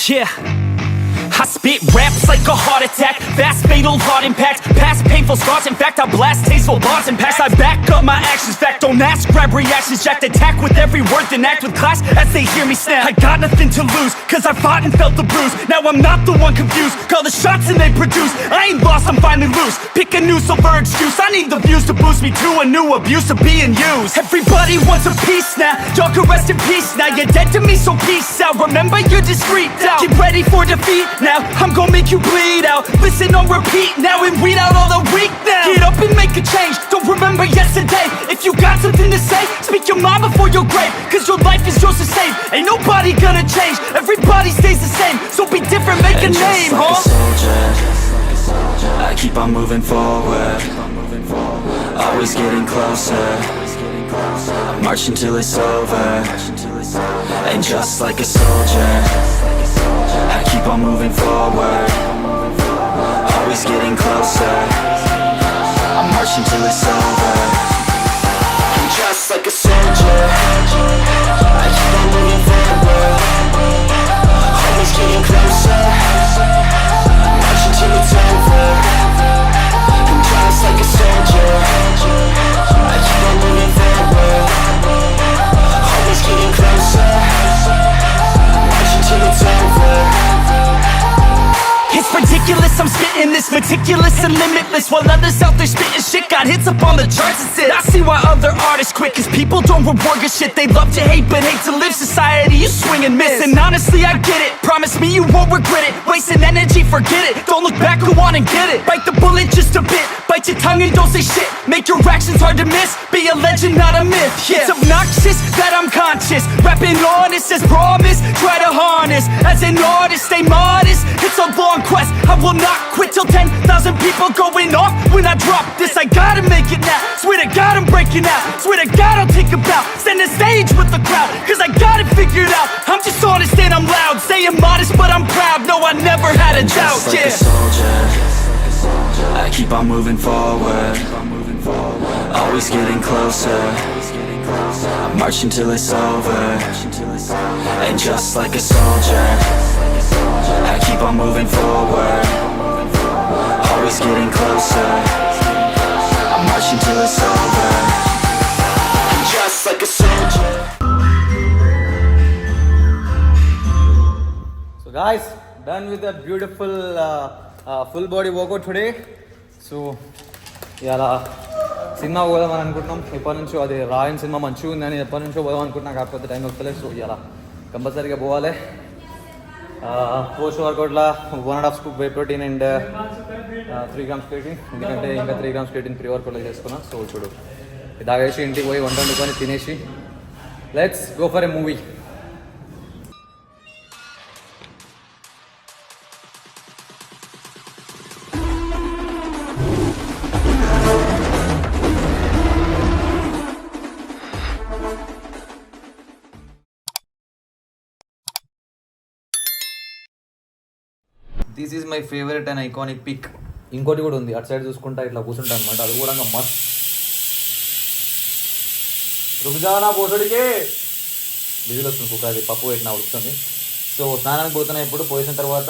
Yeah, I spit raps like a heart attack, fast fatal heart impact, past painful scars. In fact, I blast tasteful bars and packs. I back up my actions, fact don't ask, grab reactions, jacked attack with every word, then act with class as they hear me snap. I got nothing to lose, cause I fought and felt the bruise. Now I'm not the one confused, call the shots and they produce. I ain't lost, I'm finally loose, pick a new silver excuse. I need the views to boost me to a new abuse of being used. Everybody wants a piece now, y'all can rest in peace now. You're dead to me, so peace out, remember you're discreet out. Get ready for defeat now, I'm gonna make you bleed out. Listen on repeat now and weed out all the weak now. Get up and make a change, don't remember yesterday. If you got something to say, speak your mind before your grave, cause your life is yours to save. Ain't nobody gonna change, everybody stays the same. So be different, make a name, like huh? a soldier, I keep on moving forward, always getting closer. I march until it's over. And just like a soldier, I keep on moving forward, always getting closer. I march until it's over. And just like a soldier, I keep on moving forward, always getting closer. I march until it's over. And just like a soldier, I keep on moving forward, always getting closer. March until it's over. It's ridiculous, I'm spitting this meticulous and limitless, while others out there spitting shit got hits up on the charts and shit. I see why other artists quit, cause people don't reward good shit. They love to hate but hate to live. Society, you swing and miss, and honestly I get it. Promise me you won't regret it, wasting energy, forget it. Don't look back, go on and get it. Bite the bullet just a bit, bite your tongue and don't say shit. Make your actions hard to miss, be a legend not a myth. Yeah. It's obnoxious that I'm conscious, rapping honest as promise. Try to harness, as an artist stay modest. It's a long quest, I will not quit till 10,000 people going off when I drop this. I gotta make it now, swear to God I'm breaking out. Swear to God I'll take a bow, stand the stage with the crowd, cause I got it figured out. I'm just honest and I'm loud, saying modest but I'm proud. No, I never had a doubt, Just like a soldier, I keep on moving forward, always getting closer. I march until it's over. And just like a soldier, I keep on moving forward, always getting closer. I march until it's over. And just like a soldier. So guys, done with that beautiful full body workout today. So ఇలా cinema పోదామని అనుకుంటున్నాం. ఎప్పటి నుంచో అది రాయన్ cinema మంచిగా ఉందని ఎప్పటి నుంచో పోదాం అనుకుంటున్నాం, కాకపోతే టైం వస్తలేదు. సో ఇలా కంపల్సరీగా పోవాలి. పోస్ట్ వర్కౌట్లో 1.5 scoop whey protein and 3 grams creatine, ఎందుకంటే ఇంకా 3 grams క్రియేటిన్ ప్రీ వర్కౌట్లో చేసుకున్నాం. సో ఇప్పుడు తాగేసి ఇంటికి పోయి వంట వండుకొని తినేసి let's go for a movie. This is my favourite and iconic pic. ఇంకోటి కూడా ఉంది, అటు సైడ్ చూసుకుంటా ఇట్లా కూర్చుంటా అనమాట. అది కూడా మస్త్. రుగ్జానా పోసడికే బిజీలో వస్తుంది కుక్క, అది పప్పు పెట్టిన ఉడుకుతుంది. సో స్నానానికి పోతున్నా, ఇప్పుడు పోసిన తర్వాత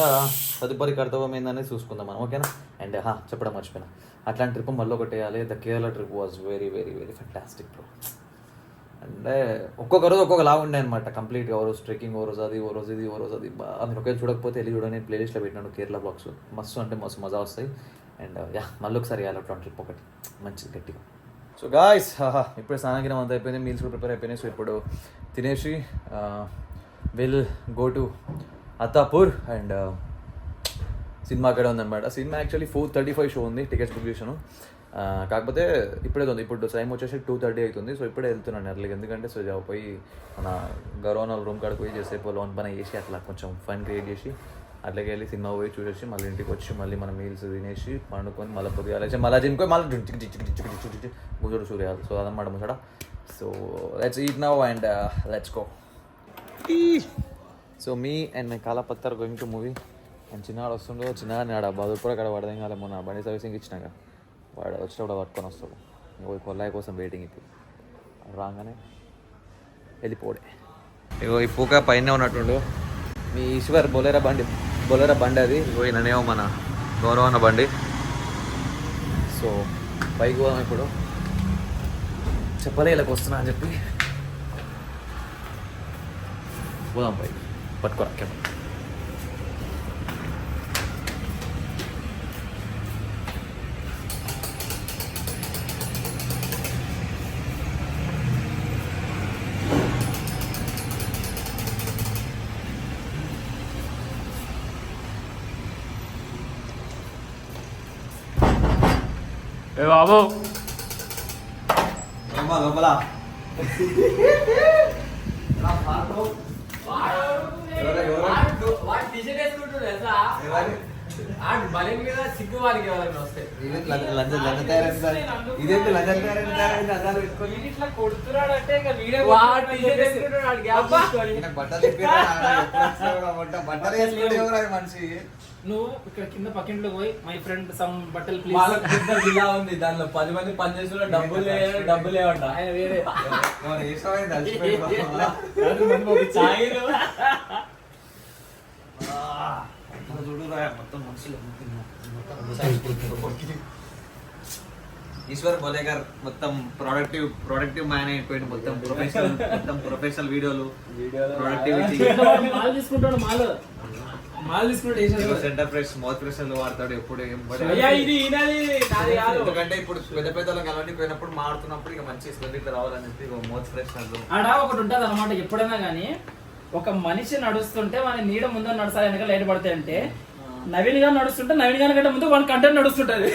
తదుపరి కర్తవ్యం ఏందనేది చూసుకుందాం మనం, ఓకేనా? అండ్ చెప్పడం మర్చిపోయినా, అట్లాంటి ట్రిప్ మళ్ళీ ఒకటి వేయాలి. The Kerala trip was very very very fantastic bro. అంటే ఒక్కొక్క రోజు ఒక్కొక్క లాగా ఉండే అనమాట కంప్లీట్గా. ఓ రోజు ట్రెక్కింగ్, ఓ రోజు అది, ఓ రోజు ఇది, ఓ రోజు అది. మీరు ఒకే చూడకపోతే వెళ్ళి చూడండి, నేను ప్లేలిస్ట్లో పెట్టినాను కేరళ బ్లాగ్స్. మస్తు అంటే మస్తు మజా వస్తాయి. అండ్ మళ్ళీ ఒకసారి వేయాలి అట్లాంటి ట్రిప్ ఒకటి మంచిది గట్టిగా. సో గాయ్స్, ఇప్పుడు స్నానగిరం అంతా అయిపోయింది, మీల్స్ కూడా ప్రిపేర్ అయిపోయినాయి. సో ఇప్పుడు తినేసి will go to Attapur. And cinema అక్కడే ఉందన్నమాట. సినిమా యాక్చువల్లీ 4:35 షో ఉంది, టికెట్స్ బుక్ చేశాను. కాకపోతే ఇప్పుడే ఉంది, ఇప్పుడు టైం వచ్చేసి 2:30 అవుతుంది. సో ఇప్పుడే వెళ్తున్నాను ఎర్లీగా, ఎందుకంటే సో పోయి మన గౌరవ రూమ్ కాడికి పోయి చేసేపు లోన్ పని చేసి అట్లా కొంచెం ఫన్ క్రియేట్ చేసి అట్లాగే వెళ్ళి సినిమా పోయి చూసేసి మళ్ళీ ఇంటికి వచ్చి మళ్ళీ మన మీల్స్ తినేసి పండుకొని మళ్ళీ పొద్దుగా మళ్ళీ తినుకొని మళ్ళీ గుజుడు సూర్యాలు. సో అదన్నమాట ముసడ. So let's eat now and let's go. So me and my Kalapatthar going to movie. And చిన్నవాడు వస్తుండో, చిన్నగా ఆడ బదుపుర అక్కడ పడదేం కాలే, మొన్న బండి సర్వీసింగ్ ఇచ్చినాక వాడు వచ్చినప్పుడు పట్టుకొని వస్తాడు. కొల్లాయి కోసం వెయిటింగ్. ఇప్పుడు రాగానే వెళ్ళిపోడే. ఇగో ఈ పూక పైన ఉన్నట్టుండు, మీ ఈశ్వర్ బొలేరా బండి అది పోయిననేమో మన గౌరవన్న బండి. సో పైకి పోదాం ఇప్పుడు. చెప్పలే ఇలాగ వస్తున్నా అని చెప్పి పోదాం పైకి. పట్టుకోరా కెమెరా. ఏ బాబు లోపల సిగ్గు వారికి ఎవరైనా వస్తే ఇదేంటి లంజన్ పెట్టుకొని ఇట్లా కొడుతున్నాడంటే ఇంకా వీడియో బట్టలు వేసుకుంటే మనిషి. నువ్వు ఇక్కడ కింద పక్కింట్లో పోయి మై ఫ్రెండ్ సమ్ బట్టలు వాళ్ళకి ప్లీజ్ పెద్ద విలా ఉంది, దానిలో 10 మంది పని చేస్తున్న డబ్బులు లేవంట. ఆయన వేరే ఈశ్వర్ బోలేకర్ మొత్తం ప్రొడక్టివ్ మ్యాన్ అయిపోయింది. మొత్తం ప్రొఫెషనల్ వీడియోలు ప్రొడక్టివిటీ. మాల్ తీసుకుంటాడు మాల్ తీసుకుంటాడు సెంటర్ ఫ్రెష్ మౌత్ ఫ్రెషర్లు వాడతాడు ఎప్పుడు. ఇది ఎందుకంటే ఇప్పుడు పెద్ద పెద్దలకు అలాంటి పోయినప్పుడు మాడుతున్నప్పుడు ఇక మంచి స్మెల్ ఇట్లా రావాలని చెప్పి మౌత్ ఫ్రెషర్లు. ఆడ ఒకటి ఉంటుంది అనమాట. ఎప్పుడైనా కానీ ఒక మనిషి నడుస్తుంటే మన నీడ ముందు నడసాలి వెనక లైట్ పడతాయి అంటే నవీన్ గారు నడుస్తుంటే నవీన్ గారి కంటే ముందు మన కంటెంట్ నడుస్తుంటది.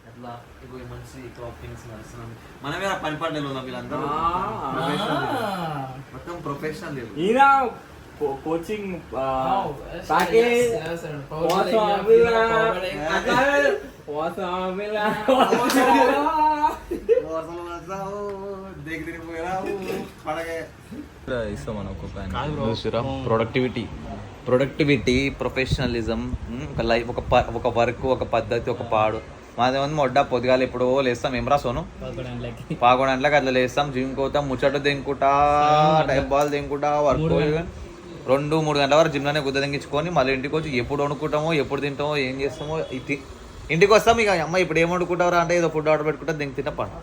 అట్లా ఇప్పుడు మంచి థింగ్స్ నడుస్తున్నాం. మనమే పని పడ్డలు ఉన్నాం వీళ్ళందరూ. మొత్తం ప్రొఫెషనల్. ఈయన కోచింగ్ ప్రొడక్టివిటీ ప్రొఫెషనలిజం, ఒక లైఫ్, ఒక వర్క్, ఒక పద్ధతి, ఒక పాడు. మాదేమో మొడ్డ పొద్దుగాల ఎప్పుడో లేస్తాం. ఏం రాసోను 11 గంటలకు అట్లా లేస్తాం. జిమ్ పోతాం, ముచ్చట దింకుటా, టైం బాల్ దింకుటా, వర్క్ 2-3 గంటల వరకు జిమ్లోనే గుద్ద దింగించుకొని మళ్ళీ ఇంటికి వచ్చి ఎప్పుడు వండుకుంటామో, ఎప్పుడు తింటామో, ఏం చేస్తామో. ఇంటికి వస్తాం. ఇక అమ్మ ఇప్పుడు ఏం వండుకుంటారా అంటే ఏదో ఫుడ్ ఆర్డర్ పెట్టుకుంటా దింగి తిన్న పని.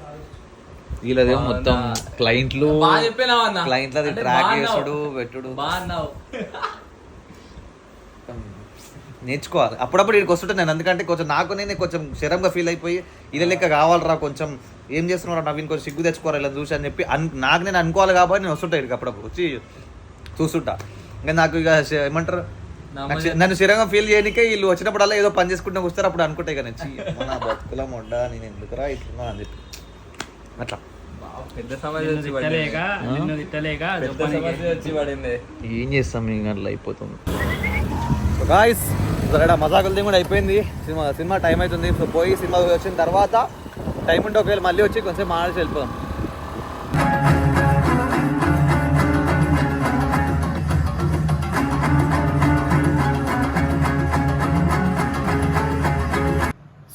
వీళ్ళదేమో మొత్తం క్లయింట్లు ట్రాక్ చేసుడు పెట్టుడు. నేర్చుకోవాలి అప్పుడప్పుడు ఇక్కడికి వస్తుంటే నేను. ఎందుకంటే కొంచెం నేనే కొంచెం శరంగా ఫీల్ అయిపోయి ఇలా లెక్క కావాలరా, కొంచెం ఏం చేస్తున్నారా నవీన్, కొంచెం సిగ్గు తెచ్చుకోవాలి ఇలా చూసి అని చెప్పి నాకు నేను అనుకోవాలి కాబట్టి నేను వస్తుంటా ఇక్కడికి అప్పుడప్పుడు వచ్చి చూస్తుంటా. ఇంకా నాకు ఇక ఏమంటారు, నన్ను స్థిరంగా ఫీల్ చేయడానికే వీళ్ళు వచ్చినప్పుడల్లా ఏదో పని చేసుకుంటూ వస్తారు. అప్పుడు అనుకుంటే ఇక నేను మన బతుకుల మొడ్డ నేను ఎందుకురా ఇట్లా అని చెప్పి అట్లా పెద్ద సమస్య వచ్చి పడింది. ఏం చేస్తాం ఇంకా అట్లా అయిపోతుంది. సో గాయ్స్ ఇక్కడ మజాకులది కూడా అయిపోయింది. సినిమా టైం అవుతుంది. సో పోయి సినిమా వచ్చిన తర్వాత టైం ఉంటే ఒకవేళ మళ్ళీ వచ్చి కొంచెం మాట్లాడి వెళ్ళిపోదాం.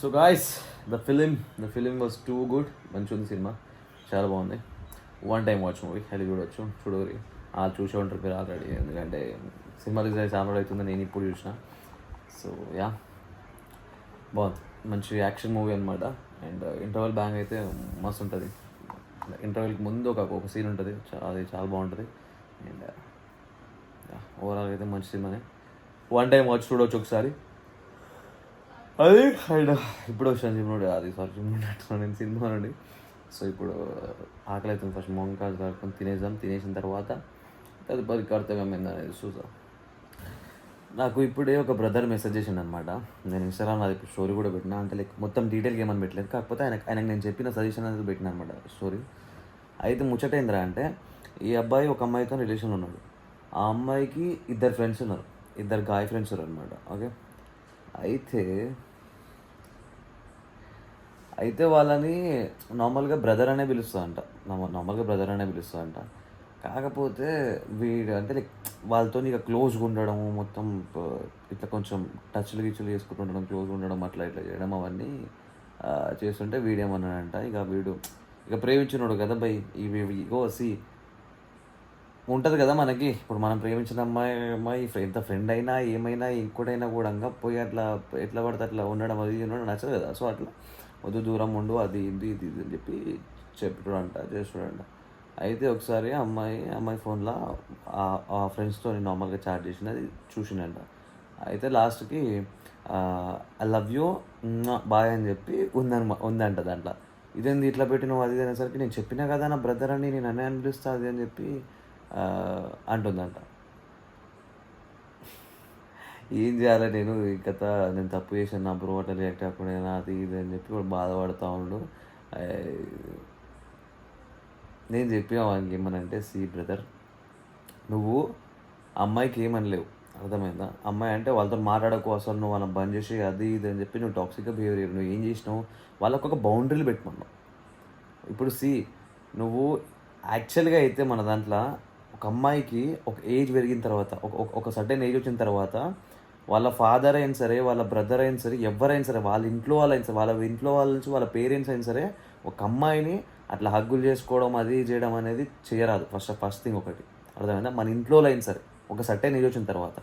So guys the film was too good. మంచి ఉంది సినిమా, చాలా బాగుంది. 1 టైం వాచ్ మూవీ, అది చూడవచ్చు. చూడవరి చూసే ఉంటారు మీరు ఆల్రెడీ, ఎందుకంటే సినిమా రిలీజ్ అయితే చాలా అవుతుంది. నేను ఇప్పుడు చూసిన. సో యా బాగుంది, మంచి యాక్షన్ మూవీ అనమాట. అండ్ ఇంటర్వెల్ బ్యాంగ్ అయితే మస్తు ఉంటుంది. ఇంటర్వెల్కి ముందు ఒక సీన్ ఉంటుంది, అది చాలా బాగుంటుంది. అండ్ ఓవరాల్ అయితే మంచి సినిమానే. 1 టైం వాచ్ చూడవచ్చు ఒకసారి. అది అండ్ ఇప్పుడు వచ్చాను జిమ్నుడు, అది సారీ జిమ్నుడు నేను సినిమా నుండి. సో ఇప్పుడు ఆకలి అవుతుంది. ఫస్ట్ మొంకాలు కడుకొని తినేసిన తర్వాత తదుపరి కర్తవ్యం ఏందనేది చూద్దాం. నాకు ఇప్పుడే ఒక బ్రదర్ మెసేజ్ చేసిండు అనమాట. నేను ఇన్స్టాగ్రామ్ అది ఇప్పుడు స్టోరీ కూడా పెట్టినా, అంటే లైక్ మొత్తం డీటెయిల్గా ఏమని పెట్టలేదు, కాకపోతే ఆయనకు నేను చెప్పిన సజెషన్ అనేది పెట్టిన అనమాట స్టోరీ. అయితే ముచ్చటైందిరా అంటే, ఈ అబ్బాయి ఒక అమ్మాయితో రిలేషన్ ఉన్నాడు. ఆ అమ్మాయికి 2 ఫ్రెండ్స్ ఉన్నారు, 2 గాయ్ ఫ్రెండ్స్ ఉన్నారు అనమాట. ఓకే, అయితే వాళ్ళని నార్మల్గా బ్రదర్ అనే పిలుస్తుందంట. కాకపోతే వీడు అంటే లైక్ వాళ్ళతో ఇక క్లోజ్గా ఉండడం, మొత్తం ఇట్లా కొంచెం టచ్లు గిచ్చులు చేసుకుంటూ ఉండడం, క్లోజ్గా ఉండడం, అట్లా ఇట్లా చేయడం అవన్నీ చేస్తుంటే వీడేమన్నాడంట, ఇక వీడు ఇక ప్రేమించినోడు కదా బై ఇవి సి ఉంటుంది కదా మనకి. ఇప్పుడు మనం ప్రేమించిన అమ్మాయి ఎంత ఫ్రెండ్ అయినా ఏమైనా ఇంకోటైనా కూడా పోయి అట్లా ఎట్లా పడితే అట్లా ఉండడం అది ఉండడం నచ్చదు కదా. సో అట్లా వద్దు దూరం ఉండు అది ఇది ఇది అని చెప్పి చెప్పుడంట చేస్తుడంట. అయితే ఒకసారి అమ్మాయి ఫోన్లో ఆ ఫ్రెండ్స్తో నార్మల్గా చాట్ చేసినది చూసిండంట. అయితే లాస్ట్కి ఐ లవ్ యూ బాయ్ అని చెప్పి ఉందంట దాంట్లో. ఇదేంది ఇట్లా పెట్టినావు అది అనేసరికి నేను చెప్పినా కదా నా బ్రదర్ అని నేను అనే అనిపిస్తా అది అని చెప్పి అంటుందంట. ఏం చేయాలి నేను నేను తప్పు చేశాను నా బ్రో అట్లా రియాక్ట్ అవ్వకుండా అది ఇది అని చెప్పి వాడు బాధపడుతూ ఉండు. నేను చెప్పిన వానికి ఏమనంటే బ్రదర్ నువ్వు అమ్మాయికి ఏమనలేవు అర్థమైందా. అమ్మాయి అంటే వాళ్ళతో మాట్లాడకు అసలు నువ్వు వాళ్ళని బంద్ చేసి అది ఇది అని చెప్పి నువ్వు టాక్సిక్గా బిహేవియర్ నువ్వు ఏం చేసినావు వాళ్ళకు ఒక బౌండరీలు పెట్టుకున్నావు. ఇప్పుడు నువ్వు యాక్చువల్గా అయితే మన దాంట్లో ఒక అమ్మాయికి ఒక ఏజ్ పెరిగిన తర్వాత ఒక సర్టెన్ ఏజ్ వచ్చిన తర్వాత వాళ్ళ ఫాదర్ అయినా సరే వాళ్ళ బ్రదర్ అయినా సరే ఎవరైనా సరే వాళ్ళ ఇంట్లో వాళ్ళైనా సరే వాళ్ళ ఇంట్లో వాళ్ళ నుంచి వాళ్ళ పేరెంట్స్ అయినా సరే ఒక అమ్మాయిని అట్లా హగ్గులు చేసుకోవడం అది చేయడం అనేది చేయరాదు. ఫస్ట్ థింగ్ ఒకటి అర్థమైందా. మన ఇంట్లో అయినా సరే ఒక సర్టెన్ ఏజ్ వచ్చిన తర్వాత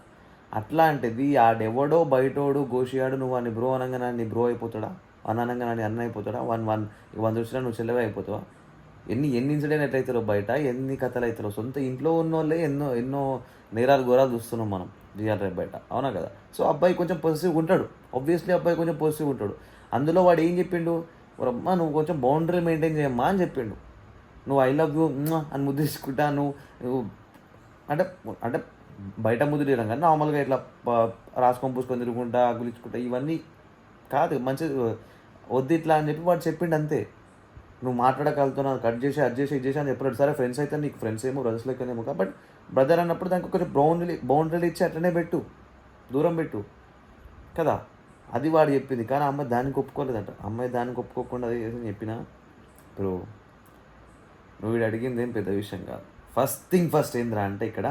అట్లాంటిది ఆడెవడో బయటోడు గోషియాడు నువ్వు వాడిని బ్రో అనగా నీ బ్రో అయిపోతాడా, అనగా నాని అన్న అయిపోతాడా, 1 వచ్చినా నువ్వు చెల్లెవే అయిపోతావా. ఎన్ని ఇన్సిడెంట్ ఎట్లయితారో బయట ఎన్ని కథలు అవుతారో. సొంత ఇంట్లో ఉన్న వాళ్ళే ఎన్నో నేరాలు ఘోరాలు చూస్తున్నాం మనం రియల్ రేపు బయట, అవునా కదా. సో అబ్బాయి కొంచెం పాజిటివ్గా ఉంటాడు, ఆబ్వియస్లీ అబ్బాయి కొంచెం పాజిటివ్గా ఉంటాడు. అందులో వాడు ఏం చెప్పిండు, అమ్మా నువ్వు కొంచెం బౌండరీ మెయింటైన్ చేయమ్మా అని చెప్పిండు. నువ్వు ఐ లవ్ యూ అని ముద్దు తీసుకుంటా నువ్వు అంటే బయట ముద్దు తీయడం కానీ నార్మల్గా ఇట్లా రాసుకొని పూసుకొని తిరుగుకుంటా గులించుకుంటా ఇవన్నీ కాదు మంచిది వద్దు ఇట్లా అని చెప్పి వాడు చెప్పిండు అంతే. నువ్వు మాట్లాడగలుగుతున్నావు కట్ చేసి అది చేసి ఇది చేసి అని చెప్పాడు. సరే ఫ్రెండ్స్ అయితే నీకు ఫ్రెండ్స్ ఏమో బ్రదర్స్ లెక్కనేమో బట్ బ్రదర్ అన్నప్పుడు దానికి కొంచెం బౌండరీలు ఇచ్చి అట్లనే పెట్టు, దూరం పెట్టు కదా. అది వాడు చెప్పింది కానీ అమ్మాయి దానికి ఒప్పుకోలేదంట. అమ్మాయి దానికి ఒప్పుకోకుండా అది చేసి చెప్పినా బ్రో నువ్వు వీడు అడిగింది ఏం పెద్ద విషయం కాదు. ఫస్ట్ ఏంద్రా అంటే ఇక్కడ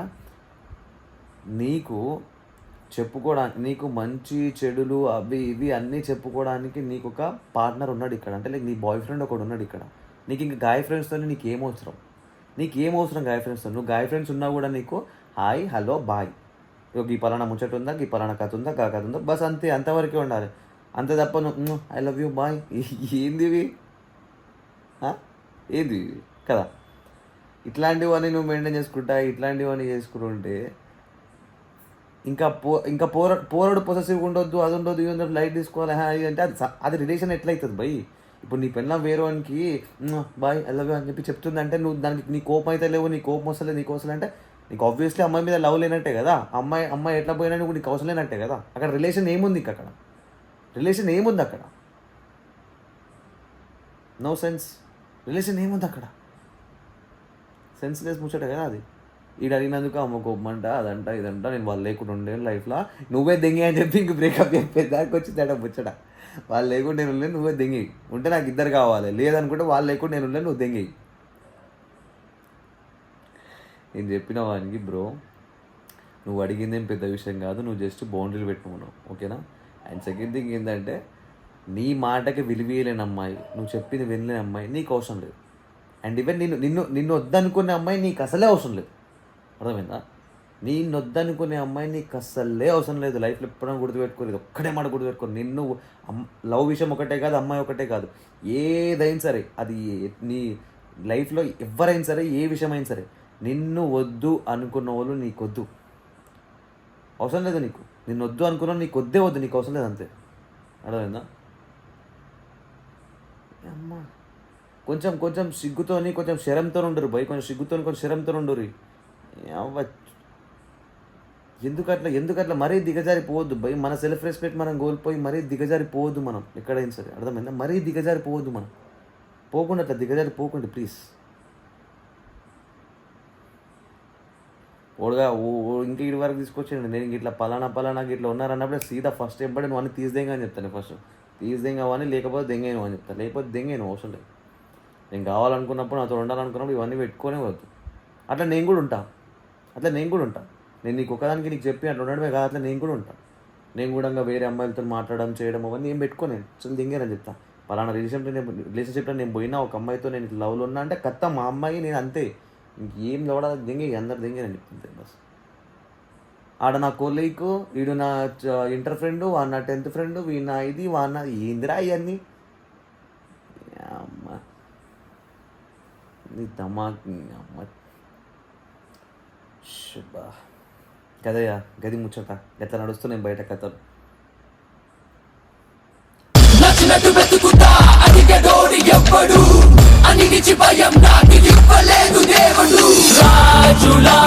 నీకు చెప్పుకోవడానికి నీకు మంచి చెడులు అవి ఇవి అన్నీ చెప్పుకోవడానికి నీకు ఒక పార్ట్నర్ ఉన్నాడు ఇక్కడ. అంటే నీ బాయ్ ఫ్రెండ్ ఒకడు ఉన్నాడు ఇక్కడ. నీకు ఇంకా గాయ్ ఫ్రెండ్స్తో నీకేం అవసరం గాయ్ ఫ్రెండ్స్తో. నువ్వు గాయ్ ఫ్రెండ్స్ ఉన్నా కూడా నీకు హాయ్ హలో బాయ్ ఈ పలానా ముచ్చట ఉందా ఈ పలానా కథ ఉందా గా కథ ఉందా బస్ అంతే, అంతవరకే ఉండాలి. అంతే తప్ప నువ్వు ఐ లవ్ యూ బాయ్ ఏంది కదా. ఇట్లాంటివన్నీ నువ్వు మెయింటైన్ చేసుకుంటా ఇట్లాంటివన్నీ చేసుకుంటుంటే ఇంకా పోరడు పొసెసివ్గా ఉండొద్దు అది ఉండొద్దు ఇది ఉండొద్దు లైట్ తీసుకోవాలి అంటే అది రిలేషన్ ఎట్లయితుంది బై. ఇప్పుడు నీ పెళ్ళం వేరే వానికి బాయ్ ఐ లవ్ యూ అని చెప్పి చెప్తుందంటే నువ్వు దానికి నీ కోపం అయితే లేవు, నీ కోపం వస్తలేదు నీకు అవసరం అంటే నీకు ఆబ్వియస్లీ అమ్మాయి మీద లవ్ లేనట్టే కదా. అమ్మాయి ఎట్లా పోయినా నువ్వు నీకు అవసరం లేనట్టే కదా. అక్కడ రిలేషన్ ఏముంది అక్కడ నో సెన్స్. రిలేషన్ ఏముంది అక్కడ, సెన్స్లెస్ ముచ్చట కదా అది. ఈడు అడిగినందుకు అమ్మ కోపమంట అదంట ఇదంట నేను వాళ్ళు లేకుండా ఉండే లైఫ్లో నువ్వే దెంగి అని చెప్పి ఇంక బ్రేకప్ చెప్పే దానికి వచ్చిందట ముచ్చట. వాళ్ళు లేకుండా నేను ఉండలేను నువ్వే దెంగి ఉంటే నాకు ఇద్దరు కావాలి, లేదనుకుంటే వాళ్ళు లేకుండా నేను ఉండలేను నువ్వు దెంగి. నేను చెప్పిన వానికి బ్రో నువ్వు అడిగిందేం పెద్ద విషయం కాదు, నువ్వు జస్ట్ బౌండరీలు పెట్టుకున్నావు ఓకేనా. అండ్ సెకండ్ థింగ్ ఏంటంటే నీ మాటకి విలువేయలేని అమ్మాయి, నువ్వు చెప్పింది వినలేని అమ్మాయి నీకు అవసరం లేదు. అండ్ ఈవెన్ నిన్ను వద్దనుకునే అమ్మాయి నీకు అసలే అవసరం లేదు, అర్థమైందా. నేను వద్దనుకునే అమ్మాయి నీకు అస్సలే అవసరం లేదు. లైఫ్లో ఎప్పుడైనా గుర్తుపెట్టుకోలేదు, ఒక్కడే మాట గుర్తుపెట్టుకోరు. నిన్ను లవ్ విషయం ఒకటే కాదు, అమ్మాయి ఒకటే కాదు, ఏదైనా సరే అది నీ లైఫ్లో ఎవరైనా సరే ఏ విషయమైనా సరే నిన్ను వద్దు అనుకున్న వాళ్ళు నీకొద్దు, అవసరం లేదు. నిన్ను వద్దు అనుకున్న నీకు వద్దు, నీకు అవసరం లేదు అంతే, అర్థమైందా. అమ్మ కొంచెం సిగ్గుతోని కొంచెం శరంతో ఉండరు భయ్, కొంచెం సిగ్గుతోని కొంచెం శరంతో ఉండరు. ఎందుకట్లా మరీ దిగజారిపోవద్దు భయ్. మన సెల్ఫ్ రెస్పెక్ట్ మనం కోల్పోయి మరీ దిగజారిపోవద్దు మనం ఎక్కడైనా సరే, అర్థమైందా. మరీ దిగజారిపోవద్దు మనం, పోకుండా అట్లా దిగజారిపోకండి ప్లీజ్. ఓడుగా ఇంకా ఇటు వరకు తీసుకొచ్చాను నేను ఇట్లా పలానా ఇట్లా ఉన్నారన్నప్పుడు సీదా ఫస్ట్ ఎంబడి నువ్వు అన్నీ తీసిదేంగా అని చెప్తాను. ఫస్ట్ తీసిదేంగా అని లేకపోతే దెంగేను అని చెప్తాను, లేకపోతే దెంగేను అవసరం లేదు. నేను కావాలనుకున్నప్పుడు నాతో ఉండాలనుకున్నప్పుడు ఇవన్నీ పెట్టుకునే వద్దు. అట్లా నేను కూడా ఉంటా. నేను నీకు ఒకదానికి నీకు చెప్పి అట్లా ఉండడమే కాదు, అట్లా నేను కూడా ఉంటా. నేను కూడా వేరే అమ్మాయిలతో మాట్లాడడం చేయడం అవన్నీ ఏం పెట్టుకోను. అసలు దింగేనని చెప్తా. పలానా రిలేషన్షిప్లో నేను పోయినా ఒక అమ్మాయితో నేను లవ్లో ఉన్నా అంటే కత్త మా అమ్మాయి నేను అంతే, ఇంకేం చూడాలి దింగి అందరు దింగి నేను చెప్తుంది బస్. ఆడ నా కొలీగ్, వీడు నా ఇంటర్ ఫ్రెండ్, వాడు నా 10th ఫ్రెండ్, వీడు నా ఇది వాడు నా ఏందిరా ఇవన్నీ అమ్మ నీ దమాక్ అమ్మ శుభా కదయ్యా గది ముచ్చట గత నడుస్తున్నాయి బయట కథలు. నచ్చినట్టు వెతుకుతా అడిగేదోడి ఎవ్వడు అనిగిచి భయం నాకు ఇవ్వలేదు దేవుడు రాజులా